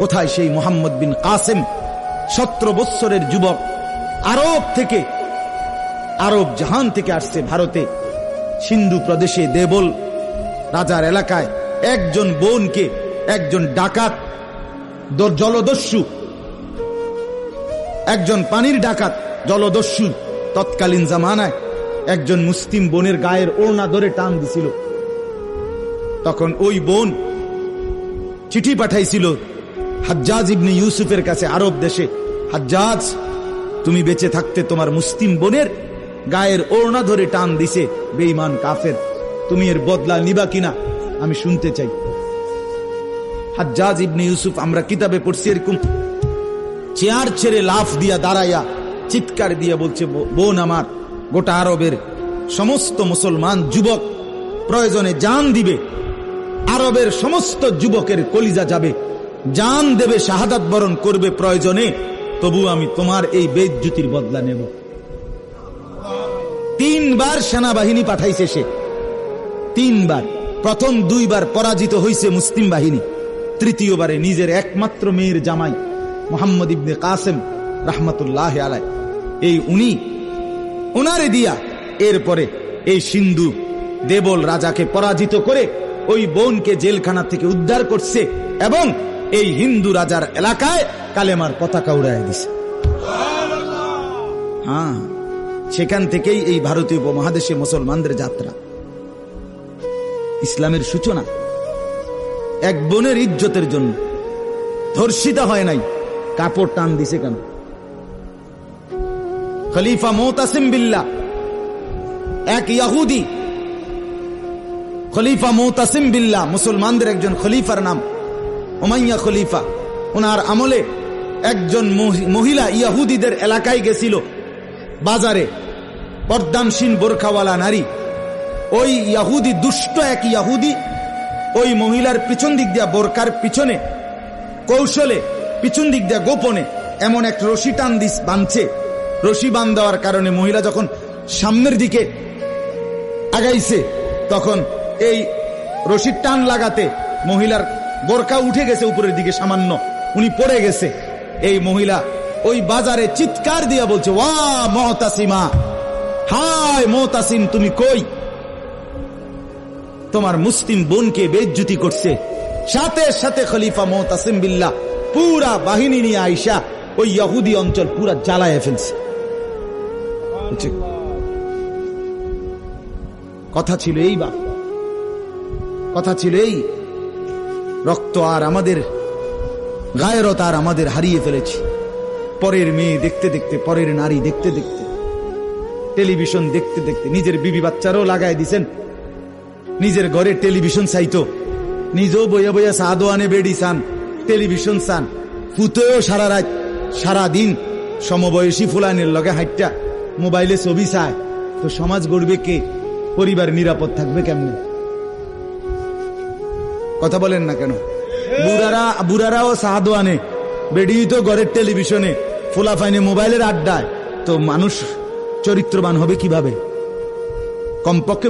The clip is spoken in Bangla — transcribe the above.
কোথায় সেই মোহাম্মদ বিন কাসেম, 17 বৎসরের যুবক, আরব থেকে, আরব জাহান থেকে আসছে ভারতে, সিন্ধু প্রদেশে দেবল রাজার এলাকায় একজন বোনকে একজন ডাকাত, জলদস্যু, একজন পানির ডাকাত জলদস্যু তৎকালীন জামানায় একজন মুসলিম বোনের গায়ের ওড়না ধরে টান দিছিল। তখন ওই বোন চিঠি পাঠাইছিল হাজ্জাজ ইবনে ইউসুফের কাছে আরব দেশে, হাজ্জাজ, তুমি বেঁচে থাকতে তোমার মুসলিম বোনের গায়ের ওড়না ধরে টান দিছে বেঈমান কাফের, তুমি এর বদলা নিবা কিনা আমি শুনতে চাই। হাজ্জাজ ইবনে ইউসুফ, আমরা কিতাবে পড়ছি, এরকম চেয়ার ছেড়ে লাফ দিয়া দাঁড়াইয়া চিৎকার দিয়া বলছে, বোন আমার, গোটা আরবের সমস্ত মুসলমান যুবক প্রয়োজনে জান দিবে, আরবের সমস্ত যুবকের কলিজা যাবে, জান দেবে, শাহাদাত বরণ করবে প্রয়োজনে, তবু আমি তোমার এই বেইজ্জতির বদলা নেব। 3 বার সেনাবাহিনী পাঠাইছে সে, 3 বার। প্রথম 2 বার পরাজিত হয়েছে মুসলিম বাহিনী, তৃতীয়বারে নিজের একমাত্র মেয়ের জামাই মোহাম্মদ ইবনে কাসেম রাহমাতুল্লাহ আলাইহি, এই উনি ওনারে দিয়া এরপরে এই সিন্ধু দেবল রাজাকে পরাজিত করে ওই বোনকে জেলখানা থেকে উদ্ধার করছে এবং এই হিন্দু রাজার এলাকায় কালেমার পতাকা উড়ায় দিছে। হ্যাঁ, সেখান থেকেই এই ভারতীয় উপমহাদেশে মুসলমানদের যাত্রা, ইসলামের সূচনা। এক বোনের ইজ্জতের জন্য ধর্ষিতা হয় নাই, কাপড় টান দিছে কেন? খলিফা মুতাসিম বিল্লাহ, এক ইহুদি খলিফা মুতাসিম বিল্লাহ, মুসলমানদের একজন খলিফার নাম উমাইয়া খলিফা, ওনার আমলে একজন মহিলা ইহুদিদের এলাকায় গেছিল বাজারে, পর্দানসীন বোরখাওয়ালা নারী। ওই ইহুদি, দুষ্ট এক ইহুদি, ওই মহিলার পিছন দিক দিয়া, বোরকার পিছনে কৌশলে পিছন দিক দিয়া গোপনে এমন এক রশি টান দিস বাঁধছে। রশি বাঁধ দেওয়ার কারণে মহিলা যখন সামনের দিকে আগাইছে, তখন এই রশির টান লাগাতে মহিলার বোরকা উঠে গেছে উপরের দিকে সামান্য, উনি পড়ে গেছে। এই মহিলা ওই বাজারে চিৎকার দিয়া বলছে, ওয়া মুতাসিমা, হায় মুতাসিম, তুমি কই? তোমার মুসলিম বোনকে বেইজ্জতি করছে। সাথে সাথে খলিফা মুতাসিম বিল্লাহ পুরা বাহিনী নিয়ে আইসা ওই ইহুদি অঞ্চল পুরা জ্বালায় ফেলছে। কথা ছিল এই, বাপ, কথা ছিল এই, রক্ত আর আমাদের গায়রত আর আমাদের হারিয়ে ফেলেছি। পরের মেয়ে দেখতে দেখতে, পরের নারী দেখতে দেখতে, টেলিভিশন দেখতে দেখতে, নিজের বিবি বাচ্চারও লাগাই দিছেন, নিজের ঘরে টেলিভিশন চাইতো, নিজেও বইয়া বইয়া চা দোয়ানে বেড়ি চান, টেলিভিশন চান, ফুতেও সারা রাত সারা দিন সমবয়সী ফুলানের লগে হাইটটা মোবাইলে ছবি চায়। তো সমাজ গড়বে কে? পরিবার নিরাপদ থাকবে কেমনে? কথা বলেন না কেন? বুড়ারাও চা দোয়ানে, বেড়ি তো ঘরের টেলিভিশনে, ফুলা ফাইনে মোবাইলের আড্ডায়, তো মানুষ চরিত্রবান হবে কিভাবে? কমপক্ষে